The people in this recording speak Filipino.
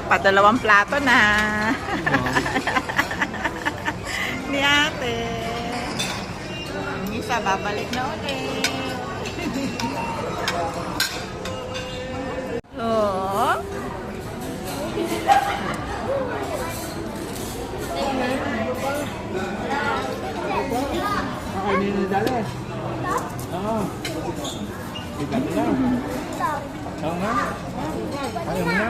padalawang plato na. Ni ate. Yung isa, babalik na ulit. Oh. Kakainin na dali. Oo. Bigat na. Oo nga. Ayaw mo na.